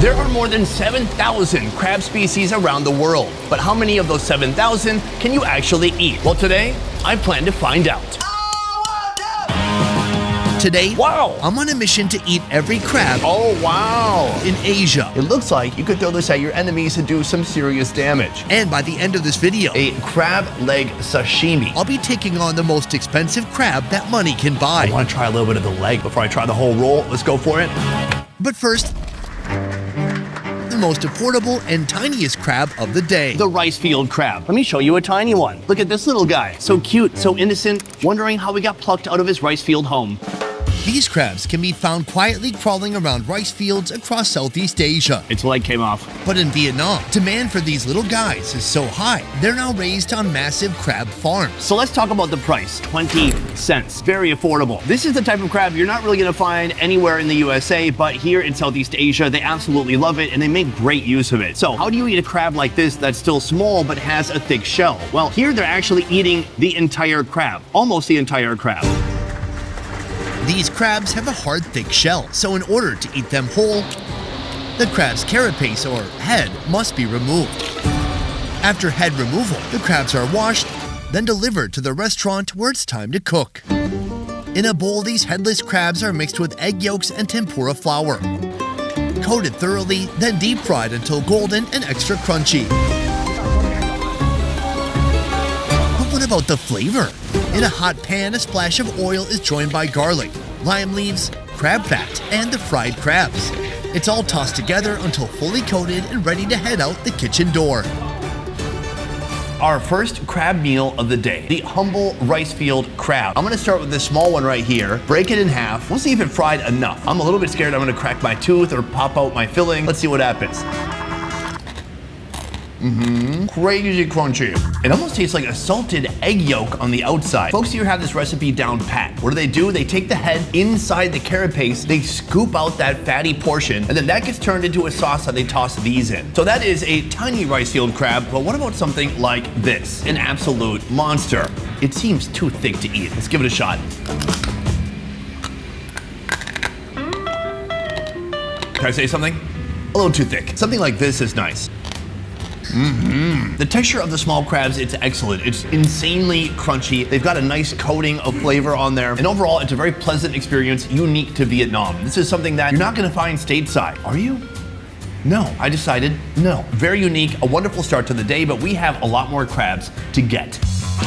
There are more than 7,000 crab species around the world, but how many of those 7,000 can you actually eat? Well, today, I plan to find out. Today, I'm on a mission to eat every crab in Asia. It looks like you could throw this at your enemies and do some serious damage. And by the end of this video, A crab leg sashimi. I'll be taking on the most expensive crab that money can buy. I want to try a little bit of the leg before I try the whole roll. Let's go for it. But first, the most affordable and tiniest crab of the day. The rice field crab. Let me show you a tiny one. Look at this little guy. So cute, so innocent, wondering how he got plucked out of his rice field home. These crabs can be found quietly crawling around rice fields across Southeast Asia. Its leg came off. But in Vietnam, demand for these little guys is so high, they're now raised on massive crab farms. So let's talk about the price. 20 cents. Very affordable. This is the type of crab you're not really going to find anywhere in the USA, but here in Southeast Asia, they absolutely love it and they make great use of it. So how do you eat a crab like this that's still small but has a thick shell? Well, here they're actually eating the entire crab. Almost the entire crab. These crabs have a hard, thick shell, so in order to eat them whole, the crab's carapace or head must be removed. After head removal, the crabs are washed, then delivered to the restaurant where it's time to cook. In a bowl, these headless crabs are mixed with egg yolks and tempura flour, coated thoroughly, then deep fried until golden and extra crunchy. But what about the flavor? In a hot pan, a splash of oil is joined by garlic, lime leaves, crab fat, and the fried crabs. It's all tossed together until fully coated and ready to head out the kitchen door. Our first crab meal of the day, the humble rice field crab. I'm gonna start with this small one right here, break it in half. We'll see if it fried enough. I'm a little bit scared I'm gonna crack my tooth or pop out my filling. Let's see what happens. Crazy crunchy. It almost tastes like a salted egg yolk on the outside. Folks here have this recipe down pat. What do? They take the head inside the carapace, they scoop out that fatty portion, and then that gets turned into a sauce that they toss these in. So that is a tiny rice field crab, but what about something like this? An absolute monster. It seems too thick to eat. Let's give it a shot. Can I say something? A little too thick. Something like this is nice. The texture of the small crabs, it's excellent. It's insanely crunchy. They've got a nice coating of flavor on there. And overall, it's a very pleasant experience unique to Vietnam. This is something that you're not gonna find stateside. Are you? No, I decided no. Very unique, a wonderful start to the day, but we have a lot more crabs to get.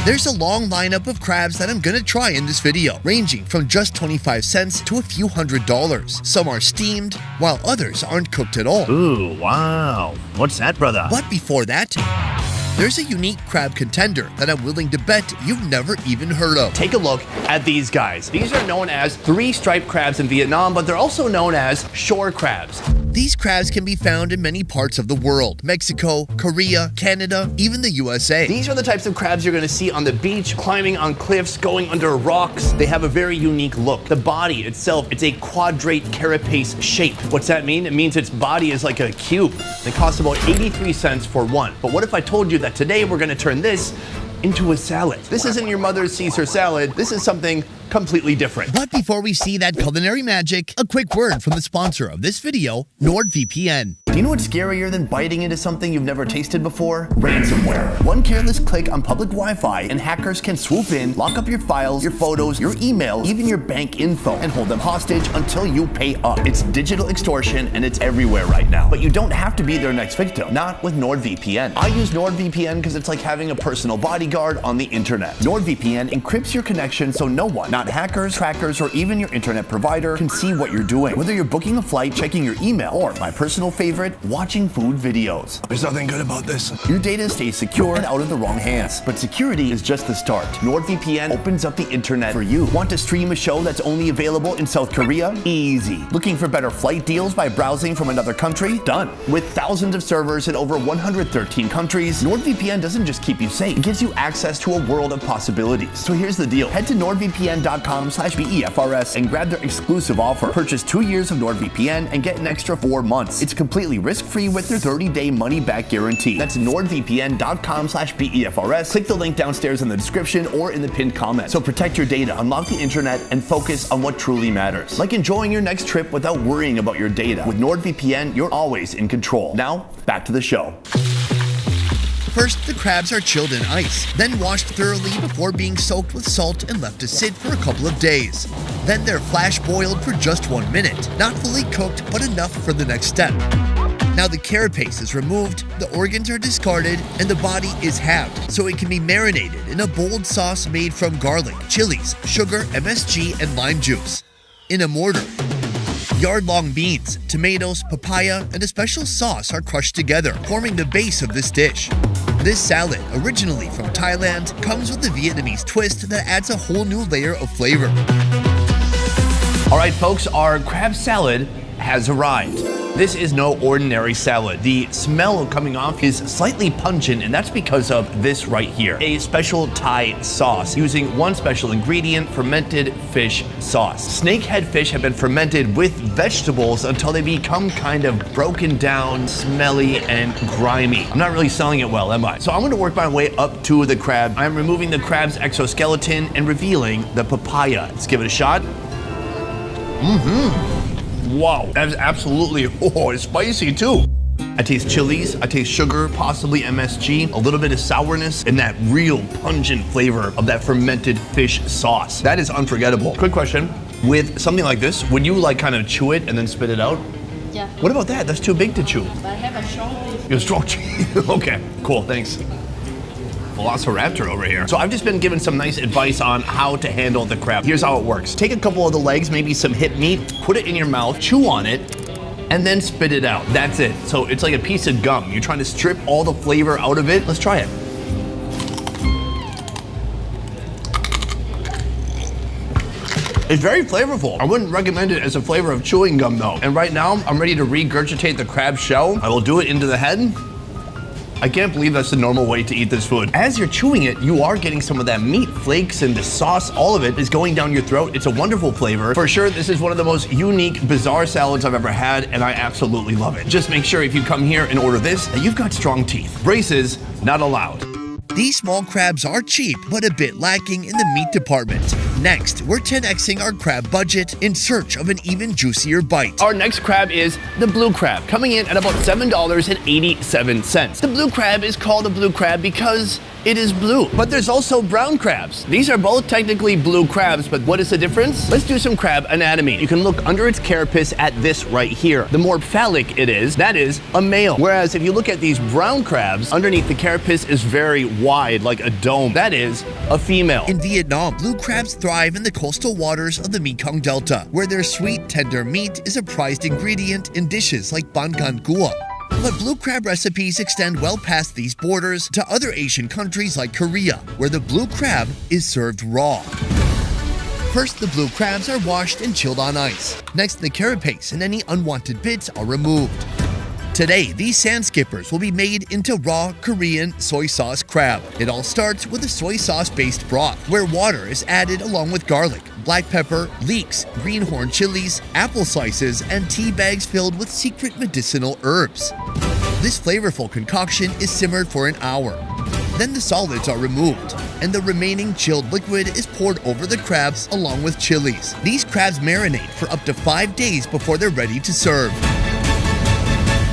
There's a long lineup of crabs that I'm gonna try in this video, ranging from just 25 cents to a few $100s. Some are steamed, while others aren't cooked at all. Ooh, wow. What's that, brother? But before that, there's a unique crab contender that I'm willing to bet you've never even heard of. Take a look at these guys. These are known as three-striped crabs in Vietnam, but they're also known as shore crabs. These crabs can be found in many parts of the world: Mexico, Korea, Canada, even the USA. These are the types of crabs you're gonna see on the beach, climbing on cliffs, going under rocks. They have a very unique look. The body itself, it's a quadrate carapace shape. What's that mean? It means its body is like a cube. It costs about 83 cents for one. But what if I told you that today we're gonna turn this into a salad? This isn't your mother's Caesar salad. This is something completely different. But before we see that culinary magic, a quick word from the sponsor of this video, NordVPN. Do you know what's scarier than biting into something you've never tasted before? Ransomware. One careless click on public Wi-Fi and hackers can swoop in, lock up your files, your photos, your email, even your bank info, and hold them hostage until you pay up. It's digital extortion and it's everywhere right now. But you don't have to be their next victim. Not with NordVPN. I use NordVPN because it's like having a personal bodyguard on the internet. NordVPN encrypts your connection so no one, not hackers, trackers, or even your internet provider, can see what you're doing. Whether you're booking a flight, checking your email, or my personal favorite, watching food videos. There's nothing good about this. Your data stays secure and out of the wrong hands. But security is just the start. NordVPN opens up the internet for you. Want to stream a show that's only available in South Korea? Easy. Looking for better flight deals by browsing from another country? Done. With thousands of servers in over 113 countries, NordVPN doesn't just keep you safe, it gives you access to a world of possibilities. So here's the deal. Head to nordvpn.com/BEFRS and grab their exclusive offer. Purchase 2 years of NordVPN and get an extra 4 months. It's completely completely risk-free with their 30-day money-back guarantee. That's nordvpn.com/BEFRS. Click the link downstairs in the description or in the pinned comment. So protect your data, unlock the internet, and focus on what truly matters. Like enjoying your next trip without worrying about your data. With NordVPN, you're always in control. Now, back to the show. First, the crabs are chilled in ice, then washed thoroughly before being soaked with salt and left to sit for a couple of days. Then they're flash boiled for just 1 minute, not fully cooked but enough for the next step. Now the carapace is removed, the organs are discarded, and the body is halved so it can be marinated in a bold sauce made from garlic, chilies, sugar, MSG, and lime juice. In a mortar, yard-long beans, tomatoes, papaya, and a special sauce are crushed together, forming the base of this dish. This salad, originally from Thailand, comes with a Vietnamese twist that adds a whole new layer of flavor. All right, folks, our crab salad has arrived. This is no ordinary salad. The smell coming off is slightly pungent, and that's because of this right here, a special Thai sauce using one special ingredient, fermented fish sauce. Snakehead fish have been fermented with vegetables until they become kind of broken down, smelly, and grimy. I'm not really selling it well, am I? So I'm gonna work my way up to the crab. I'm removing the crab's exoskeleton and revealing the papaya. Let's give it a shot. Wow, that's absolutely, it's spicy too. I taste chilies, I taste sugar, possibly MSG, a little bit of sourness, and that real pungent flavor of that fermented fish sauce. That is unforgettable. Quick question, with something like this, would you like kind of chew it and then spit it out? Yeah. What about that? That's too big to chew. But I have a strong teeth. You're strong. Okay, cool, thanks. Velociraptor over here. So I've just been given some nice advice on how to handle the crab. Here's how it works. Take a couple of the legs, maybe some hip meat, put it in your mouth, chew on it, and then spit it out. That's it. So it's like a piece of gum. You're trying to strip all the flavor out of it. Let's try it. It's very flavorful. I wouldn't recommend it as a flavor of chewing gum though. And right now, I'm ready to regurgitate the crab shell. I will do it into the head. I can't believe that's the normal way to eat this food. As you're chewing it, you are getting some of that meat flakes and the sauce, all of it is going down your throat. It's a wonderful flavor. For sure, this is one of the most unique, bizarre salads I've ever had, and I absolutely love it. Just make sure if you come here and order this, that you've got strong teeth. Braces, not allowed. These small crabs are cheap, but a bit lacking in the meat department. Next, we're 10xing our crab budget in search of an even juicier bite. Our next crab is the blue crab, coming in at about $7.87. The blue crab is called a blue crab because it is blue. But there's also brown crabs. These are both technically blue crabs, but what is the difference? Let's do some crab anatomy. You can look under its carapace at this right here. The more phallic it is, that is a male. Whereas if you look at these brown crabs, underneath the carapace is very wide, like a dome. That is a female. In Vietnam, blue crabs thrive in the coastal waters of the Mekong Delta, where their sweet, tender meat is a prized ingredient in dishes like ban can cua. But blue crab recipes extend well past these borders to other Asian countries like Korea, where the blue crab is served raw. First, the blue crabs are washed and chilled on ice. Next, the carapace and any unwanted bits are removed. Today, these sand skippers will be made into raw Korean soy sauce crab. It all starts with a soy sauce-based broth, where water is added along with garlic, black pepper, leeks, greenhorn chilies, apple slices, and tea bags filled with secret medicinal herbs. This flavorful concoction is simmered for an hour. Then the solids are removed, and the remaining chilled liquid is poured over the crabs along with chilies. These crabs marinate for up to 5 days before they're ready to serve.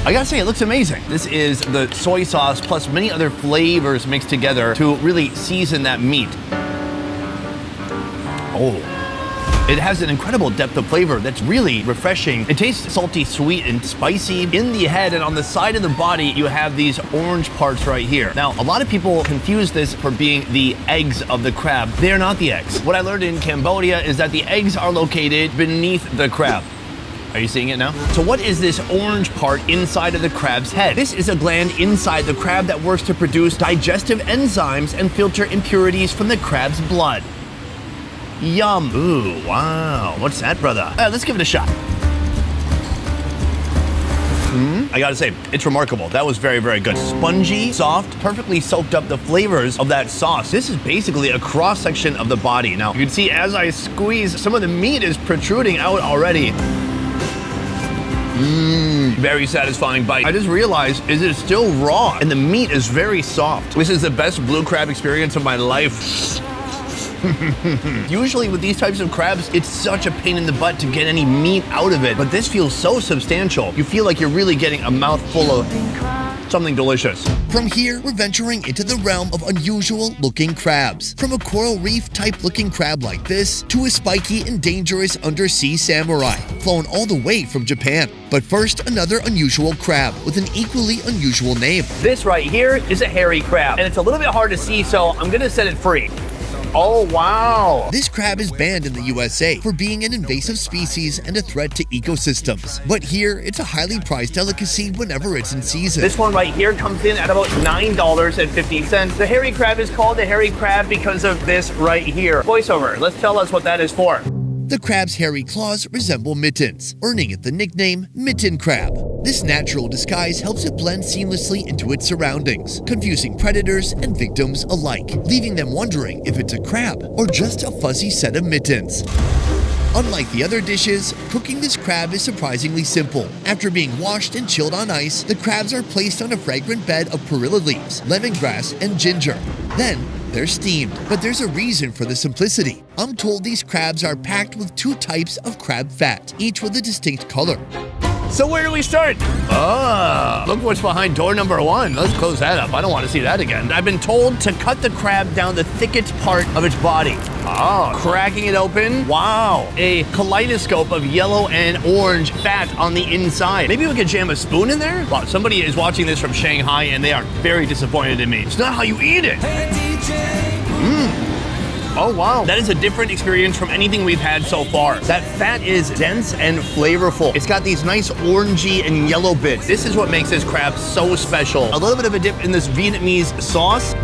I gotta say, it looks amazing. This is the soy sauce plus many other flavors mixed together to really season that meat. Oh. It has an incredible depth of flavor that's really refreshing. It tastes salty, sweet, and spicy. In the head and on the side of the body, you have these orange parts right here. Now, a lot of people confuse this for being the eggs of the crab. They are not the eggs. What I learned in Cambodia is that the eggs are located beneath the crab. Are you seeing it now? So what is this orange part inside of the crab's head? This is a gland inside the crab that works to produce digestive enzymes and filter impurities from the crab's blood. Yum. Ooh, wow. What's that, brother? Let's give it a shot. I gotta say, it's remarkable. That was very, very good. Spongy, soft, perfectly soaked up the flavors of that sauce. This is basically a cross-section of the body. Now, you can see as I squeeze, some of the meat is protruding out already. Very satisfying bite. I just realized is it still raw and the meat is very soft. This is the best blue crab experience of my life. Usually with these types of crabs, it's such a pain in the butt to get any meat out of it, but this feels so substantial. You feel like you're really getting a mouthful of something delicious. From here, we're venturing into the realm of unusual looking crabs. From a coral reef type looking crab like this, to a spiky and dangerous undersea samurai, flown all the way from Japan. But first, another unusual crab with an equally unusual name. This right here is a hairy crab, and it's a little bit hard to see, so I'm gonna set it free. Oh, wow. This crab is banned in the USA for being an invasive species and a threat to ecosystems. But here, it's a highly prized delicacy whenever it's in season. This one right here comes in at about $9.50. The hairy crab is called the hairy crab because of this right here. Voiceover, let's tell us what that is for. The crab's hairy claws resemble mittens, earning it the nickname mitten crab. This natural disguise helps it blend seamlessly into its surroundings, confusing predators and victims alike, leaving them wondering if it's a crab or just a fuzzy set of mittens. Unlike the other dishes, cooking this crab is surprisingly simple. After being washed and chilled on ice, the crabs are placed on a fragrant bed of perilla leaves, lemongrass, and ginger. Then, they're steamed, but there's a reason for the simplicity. I'm told these crabs are packed with 2 types of crab fat, each with a distinct color. So where do we start? Look what's behind door number 1. Let's close that up. I don't want to see that again. I've been told to cut the crab down the thickest part of its body. Cracking it open. Wow. A kaleidoscope of yellow and orange fat on the inside. Maybe we could jam a spoon in there? Wow, somebody is watching this from Shanghai and they are very disappointed in me. It's not how you eat it. Oh, wow. That is a different experience from anything we've had so far. That fat is dense and flavorful. It's got these nice orangey and yellow bits. This is what makes this crab so special. A little bit of a dip in this Vietnamese sauce.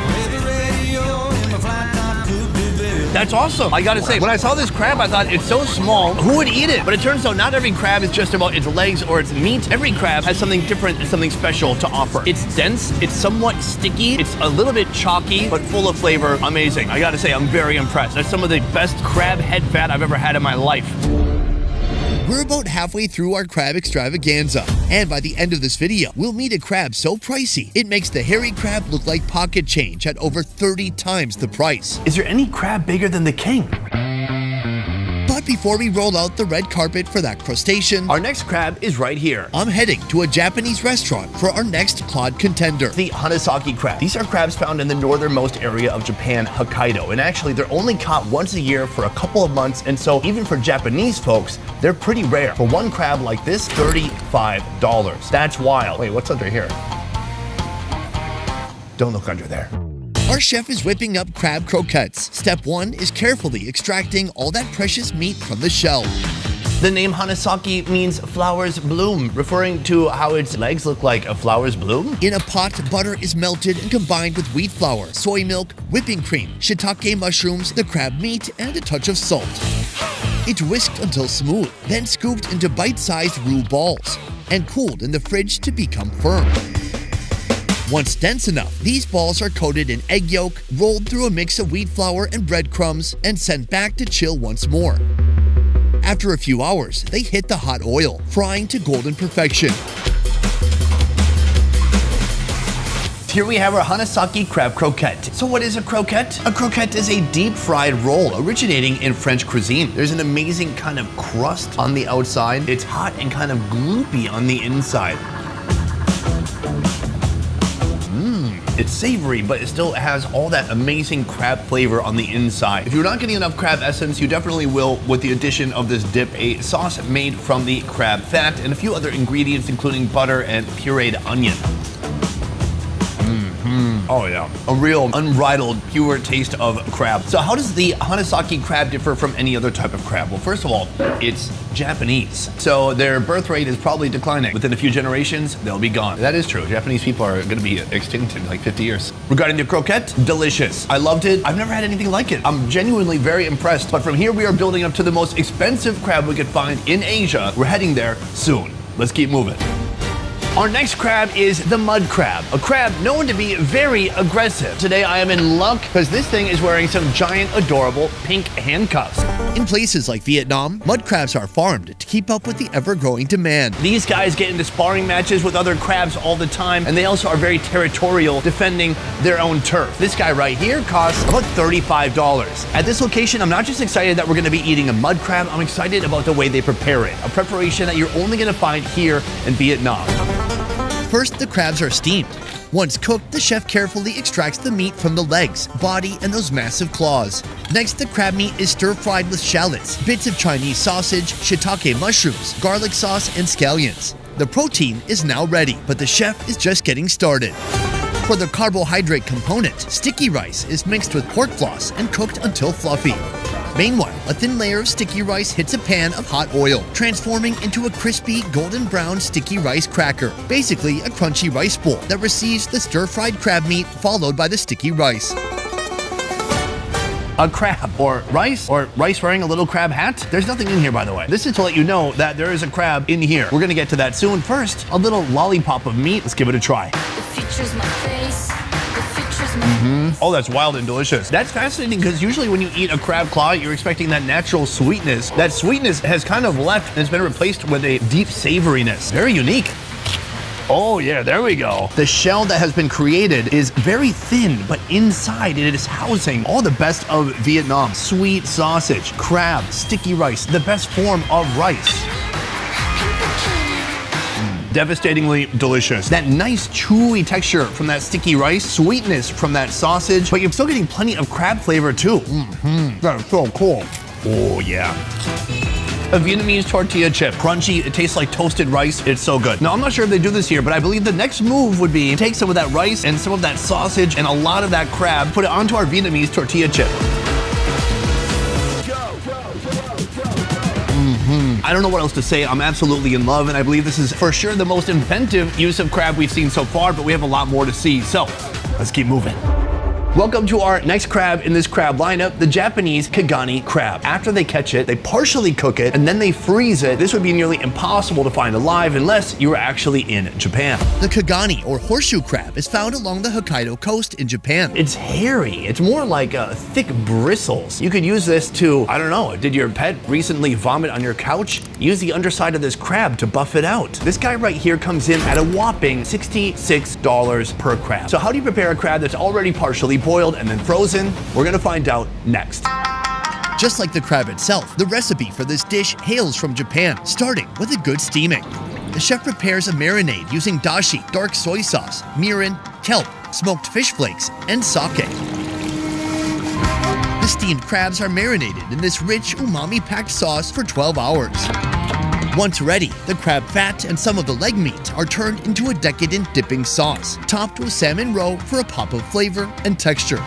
That's awesome. I gotta say, when I saw this crab, I thought it's so small, who would eat it? But it turns out not every crab is just about its legs or its meat. Every crab has something different and something special to offer. It's dense, it's somewhat sticky, it's a little bit chalky, but full of flavor. Amazing. I gotta say, I'm very impressed. That's some of the best crab head fat I've ever had in my life. We're about halfway through our crab extravaganza, and by the end of this video, we'll meet a crab so pricey, it makes the hairy crab look like pocket change at over 30 times the price. Is there any crab bigger than the king? But before we roll out the red carpet for that crustacean, Our next crab is right here. I'm heading to a Japanese restaurant for our next Claude contender. The Hanasaki crab. These are crabs found in the northernmost area of Japan, Hokkaido. And actually, they're only caught once a year for a couple of months. And so even for Japanese folks, they're pretty rare. For one crab like this, $35. That's wild. Wait, what's under here? Don't look under there. Our chef is whipping up crab croquettes. Step 1 is carefully extracting all that precious meat from the shell. The name Hanasaki means flowers bloom, referring to how its legs look like a flower's bloom. In a pot, butter is melted and combined with wheat flour, soy milk, whipping cream, shiitake mushrooms, the crab meat, and a touch of salt. It's whisked until smooth, then scooped into bite-sized roux balls, and cooled in the fridge to become firm. Once dense enough, these balls are coated in egg yolk, rolled through a mix of wheat flour and breadcrumbs, and sent back to chill once more. After a few hours, they hit the hot oil, frying to golden perfection. Here we have our Hanasaki crab croquette. So what is a croquette? A croquette is a deep-fried roll originating in French cuisine. There's an amazing kind of crust on the outside. It's hot and kind of gloopy on the inside. It's savory, but it still has all that amazing crab flavor on the inside. If you're not getting enough crab essence, you definitely will with the addition of this dip, a sauce made from the crab fat, and a few other ingredients, including butter and pureed onion. Oh yeah, a real unbridled, pure taste of crab. So how does the Hanasaki crab differ from any other type of crab? Well, first of all, it's Japanese. So their birth rate is probably declining. Within a few generations, they'll be gone. That is true. Japanese people are gonna be extinct in like 50 years. Regarding the croquette, delicious. I loved it. I've never had anything like it. I'm genuinely very impressed. But from here, we are building up to the most expensive crab we could find in Asia. We're heading there soon. Let's keep moving. Our next crab is the mud crab, a crab known to be very aggressive. Today I am in luck because this thing is wearing some giant, adorable pink handcuffs. In places like Vietnam, mud crabs are farmed to keep up with the ever-growing demand. These guys get into sparring matches with other crabs all the time, and they also are very territorial, defending their own turf. This guy right here costs about $35. At this location, I'm not just excited that we're gonna be eating a mud crab, I'm excited about the way they prepare it. A preparation that you're only gonna find here in Vietnam. First, the crabs are steamed. Once cooked, the chef carefully extracts the meat from the legs, body, and those massive claws. Next, the crab meat is stir-fried with shallots, bits of Chinese sausage, shiitake mushrooms, garlic sauce, and scallions. The protein is now ready, but the chef is just getting started. For the carbohydrate component, sticky rice is mixed with pork floss and cooked until fluffy. Meanwhile, a thin layer of sticky rice hits a pan of hot oil, transforming into a crispy, golden brown sticky rice cracker, basically a crunchy rice bowl that receives the stir-fried crab meat followed by the sticky rice. A crab or rice wearing a little crab hat. There's nothing in here, by the way. This is to let you know that there is a crab in here. We're gonna get to that soon. First, a little lollipop of meat. Let's give it a try. Oh, that's wild and delicious. That's fascinating because usually when you eat a crab claw, you're expecting that natural sweetness. That sweetness has kind of left and it's been replaced with a deep savoriness. Very unique. Oh yeah, there we go. The shell that has been created is very thin, but inside it is housing all the best of Vietnam. Sweet sausage, crab, sticky rice, the best form of rice. Devastatingly delicious. That nice chewy texture from that sticky rice, sweetness from that sausage, but you're still getting plenty of crab flavor too. That is so cool. Oh yeah. A Vietnamese tortilla chip, crunchy, it tastes like toasted rice, it's so good. Now I'm not sure if they do this here, but I believe the next move would be take some of that rice and some of that sausage and a lot of that crab, put it onto our Vietnamese tortilla chip. I don't know what else to say. I'm absolutely in love, and I believe this is for sure the most inventive use of crab we've seen so far, but we have a lot more to see. So let's keep moving. Welcome to our next crab in this crab lineup, the Japanese Kagani crab. After they catch it, they partially cook it, and then they freeze it. This would be nearly impossible to find alive unless you were actually in Japan. The Kagani, or horseshoe crab, is found along the Hokkaido coast in Japan. It's hairy. It's more like thick bristles. You could use this to, I don't know, did your pet recently vomit on your couch? Use the underside of this crab to buff it out. This guy right here comes in at a whopping $66 per crab. So how do you prepare a crab that's already partially boiled and then frozen? We're gonna find out next. Just like the crab itself, the recipe for this dish hails from Japan, starting with a good steaming. The chef prepares a marinade using dashi, dark soy sauce, mirin, kelp, smoked fish flakes, and sake. The steamed crabs are marinated in this rich, umami-packed sauce for 12 hours. Once ready, the crab fat and some of the leg meat are turned into a decadent dipping sauce, topped with salmon roe for a pop of flavor and texture.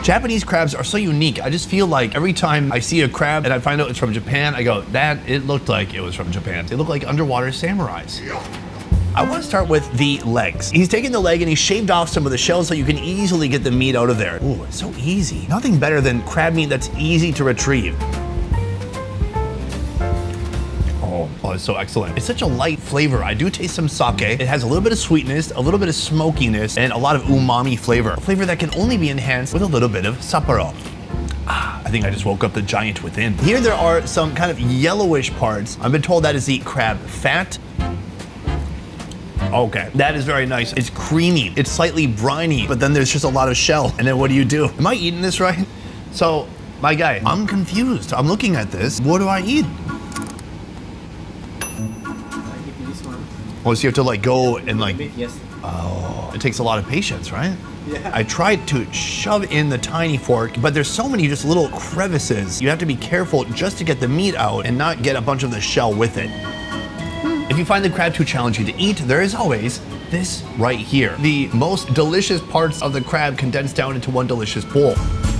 Japanese crabs are so unique. I just feel like every time I see a crab and I find out it's from Japan, I go, it looked like it was from Japan. They look like underwater samurais. I want to start with the legs. He's taken the leg and he shaved off some of the shells so you can easily get the meat out of there. Ooh, it's so easy. Nothing better than crab meat that's easy to retrieve. Oh, it's so excellent. It's such a light flavor. I do taste some sake. It has a little bit of sweetness, a little bit of smokiness, and a lot of umami flavor. A flavor that can only be enhanced with a little bit of Sapporo. I think I just woke up the giant within. Here there are some kind of yellowish parts. I've been told that is the crab fat. Okay, that is very nice. It's creamy, it's slightly briny, but then there's just a lot of shell. And then what do? Am I eating this right? So, my guy, I'm confused. I'm looking at this. What do I eat? Oh, so you have to like go and like, Yes. Oh, it takes a lot of patience, right? Yeah. I tried to shove in the tiny fork, but there's so many just little crevices. You have to be careful just to get the meat out and not get a bunch of the shell with it. If you find the crab too challenging to eat, there is always this right here. The most delicious parts of the crab condensed down into one delicious bowl.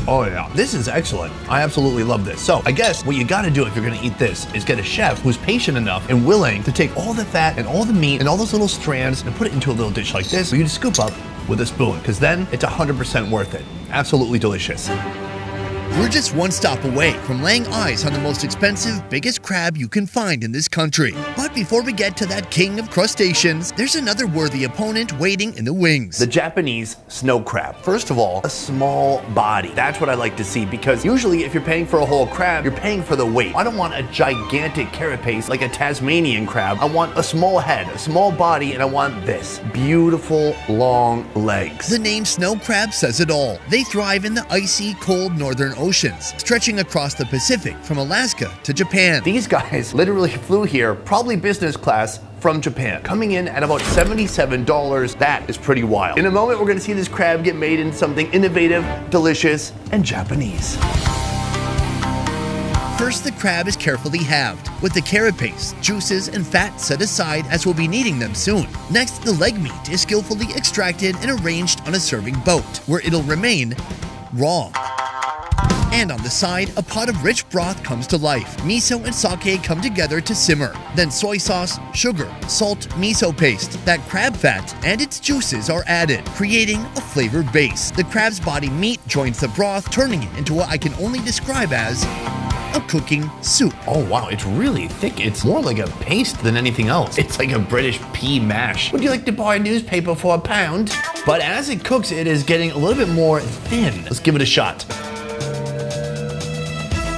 Oh yeah, this is excellent. I absolutely love this. So I guess what you gotta do if you're gonna eat this is get a chef who's patient enough and willing to take all the fat and all the meat and all those little strands and put it into a little dish like this. So you just scoop up with a spoon, because then it's 100% worth it. Absolutely delicious. We're just one stop away from laying eyes on the most expensive, biggest crab you can find in this country. But before we get to that king of crustaceans, there's another worthy opponent waiting in the wings. The Japanese snow crab. First of all, a small body. That's what I like to see, because usually if you're paying for a whole crab, you're paying for the weight. I don't want a gigantic carapace like a Tasmanian crab. I want a small head, a small body, and I want this. Beautiful, long legs. The name snow crab says it all. They thrive in the icy, cold northern oceans, stretching across the Pacific from Alaska to Japan. These guys literally flew here, probably business class, from Japan, coming in at about $77. That is pretty wild. In a moment, we're gonna see this crab get made into something innovative, delicious, and Japanese. First, the crab is carefully halved, with the carapace, juices, and fat set aside as we'll be needing them soon. Next, the leg meat is skillfully extracted and arranged on a serving boat, where it'll remain raw. And on the side, a pot of rich broth comes to life. Miso and sake come together to simmer. Then soy sauce, sugar, salt, miso paste, that crab fat, and its juices are added, creating a flavored base. The crab's body meat joins the broth, turning it into what I can only describe as a cooking soup. Oh wow, it's really thick. It's more like a paste than anything else. It's like a British pea mash. Would you like to buy a newspaper for £1? But as it cooks, it is getting a little bit more thin. Let's give it a shot.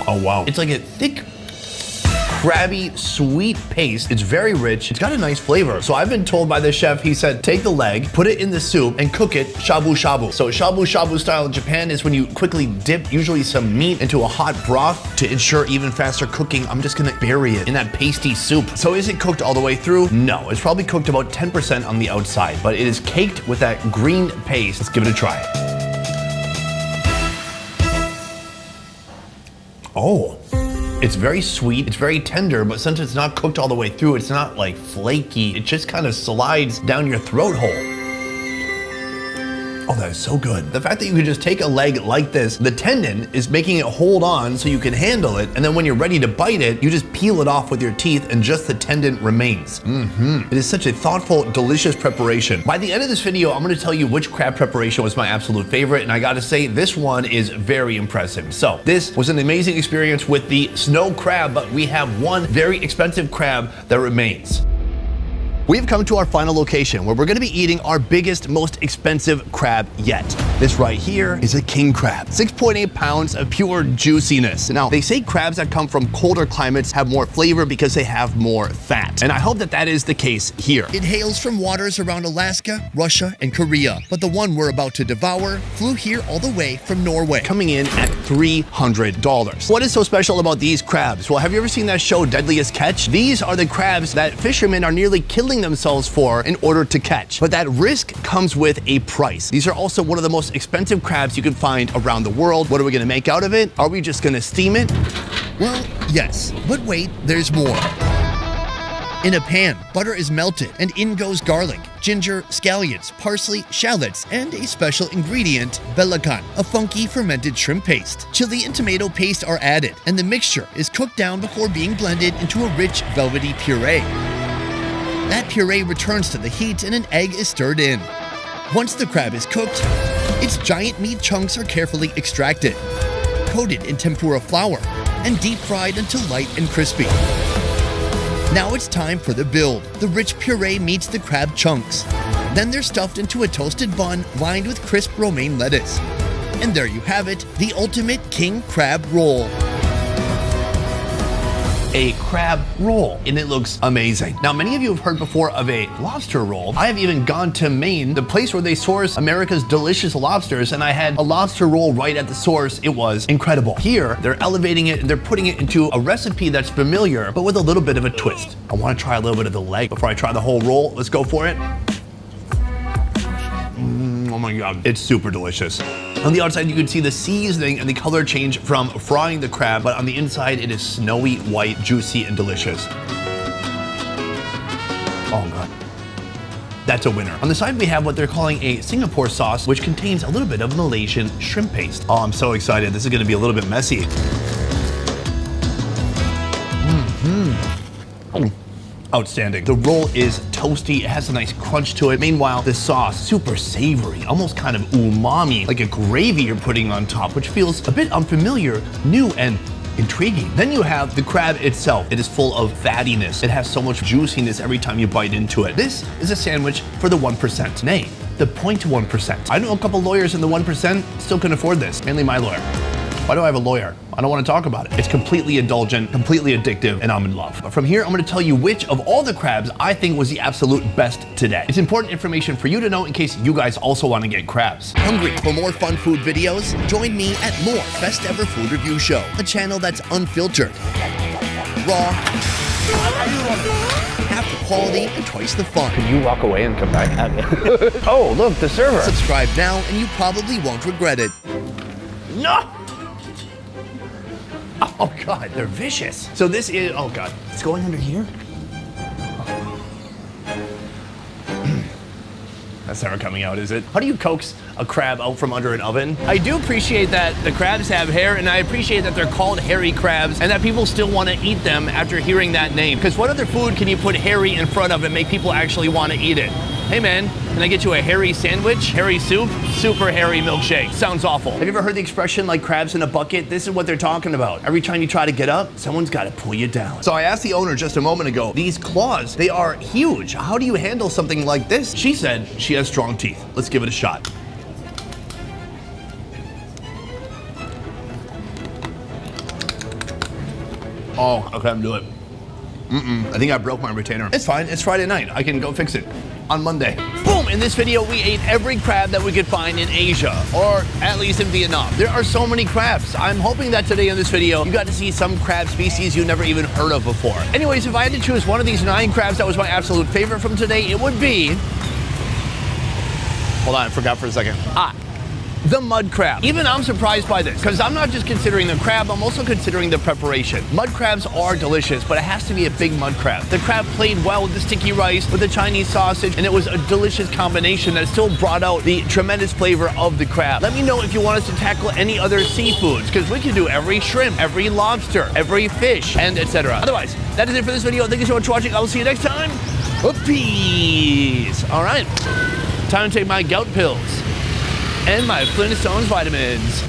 Oh wow. It's like a thick, crabby, sweet paste. It's very rich. It's got a nice flavor. So I've been told by the chef, he said, take the leg, put it in the soup, and cook it shabu shabu. So shabu shabu style in Japan is when you quickly dip usually some meat into a hot broth to ensure even faster cooking. I'm just gonna bury it in that pasty soup. So is it cooked all the way through? No, it's probably cooked about 10% on the outside, but it is caked with that green paste. Let's give it a try. Oh, it's very sweet, it's very tender, but since it's not cooked all the way through, it's not like flaky. It just kind of slides down your throat hole. Oh, that is so good. The fact that you can just take a leg like this, the tendon is making it hold on so you can handle it, and then when you're ready to bite it, you just peel it off with your teeth and just the tendon remains. It is such a thoughtful, delicious preparation. By the end of this video, I'm gonna tell you which crab preparation was my absolute favorite, and I gotta say, this one is very impressive. So, this was an amazing experience with the snow crab, but we have one very expensive crab that remains. We've come to our final location where we're gonna be eating our biggest, most expensive crab yet. This right here is a king crab. 6.8 pounds of pure juiciness. Now, they say crabs that come from colder climates have more flavor because they have more fat. And I hope that that is the case here. It hails from waters around Alaska, Russia, and Korea, but the one we're about to devour flew here all the way from Norway. Coming in at $300. What is so special about these crabs? Well, have you ever seen that show Deadliest Catch? These are the crabs that fishermen are nearly killing themselves for in order to catch. But that risk comes with a price. These are also one of the most expensive crabs you can find around the world. What are we gonna make out of it? Are we just gonna steam it? Well, yes, but wait, there's more. In a pan, butter is melted, and in goes garlic, ginger, scallions, parsley, shallots, and a special ingredient, belacan, a funky fermented shrimp paste. Chili and tomato paste are added, and the mixture is cooked down before being blended into a rich, velvety puree. That puree returns to the heat and an egg is stirred in. Once the crab is cooked, its giant meat chunks are carefully extracted, coated in tempura flour, and deep fried until light and crispy. Now it's time for the build. The rich puree meets the crab chunks. Then they're stuffed into a toasted bun lined with crisp romaine lettuce. And there you have it, the ultimate king crab roll. A crab roll, and it looks amazing. Now, many of you have heard before of a lobster roll. I have even gone to Maine, the place where they source America's delicious lobsters, and I had a lobster roll right at the source. It was incredible. Here, they're elevating it and they're putting it into a recipe that's familiar, but with a little bit of a twist. I want to try a little bit of the leg before I try the whole roll. Let's go for it. Oh my God, it's super delicious. On the outside, you can see the seasoning and the color change from frying the crab, but on the inside, it is snowy white, juicy, and delicious. Oh God, that's a winner. On the side, we have what they're calling a Singapore sauce, which contains a little bit of Malaysian shrimp paste. Oh, I'm so excited. This is gonna be a little bit messy. outstanding. The roll is toasty, it has a nice crunch to it. Meanwhile, the sauce, super savory, almost kind of umami, like a gravy you're putting on top, which feels a bit unfamiliar, new, and intriguing. Then you have the crab itself. It is full of fattiness. It has so much juiciness every time you bite into it. This is a sandwich for the 1%, nay, the 0.1%. I know a couple lawyers in the 1% still can afford this, mainly my lawyer. Why do I have a lawyer? I don't want to talk about it. It's completely indulgent, completely addictive, and I'm in love. But from here, I'm going to tell you which of all the crabs I think was the absolute best today. It's important information for you to know in case you guys also want to get crabs. Hungry for more fun food videos? Join me at more Best Ever Food Review Show, a channel that's unfiltered, raw, half the quality, and twice the fun. Can you walk away and come back at me? Oh, look, the server. Subscribe now and you probably won't regret it. No! Oh God, they're vicious. So this is, oh God, it's going under here? That's never coming out, is it? How do you coax a crab out from under an oven? I do appreciate that the crabs have hair, and I appreciate that they're called hairy crabs, and that people still want to eat them after hearing that name. Because what other food can you put hairy in front of and make people actually want to eat it? Hey man, can I get you a hairy sandwich, hairy soup, super hairy milkshake? Sounds awful. Have you ever heard the expression like crabs in a bucket? This is what they're talking about. Every time you try to get up, someone's got to pull you down. So I asked the owner just a moment ago, these claws, they are huge. How do you handle something like this? She said she has strong teeth. Let's give it a shot. Oh, I couldn't do it. I think I broke my retainer. It's fine, it's Friday night. I can go fix it on Monday. Boom, in this video, we ate every crab that we could find in Asia, or at least in Vietnam. There are so many crabs. I'm hoping that today in this video, you got to see some crab species you never even heard of before. Anyways, if I had to choose one of these 9 crabs that was my absolute favorite from today, it would be, hold on, I forgot for a second. The mud crab. Even I'm surprised by this, because I'm not just considering the crab, I'm also considering the preparation. Mud crabs are delicious, but it has to be a big mud crab. The crab played well with the sticky rice, with the Chinese sausage, and it was a delicious combination that still brought out the tremendous flavor of the crab. Let me know if you want us to tackle any other seafoods, because we can do every shrimp, every lobster, every fish, and etc. Otherwise, that is it for this video. Thank you so much for watching. I will see you next time. Peace. All right, time to take my gout pills and my Flintstones vitamins.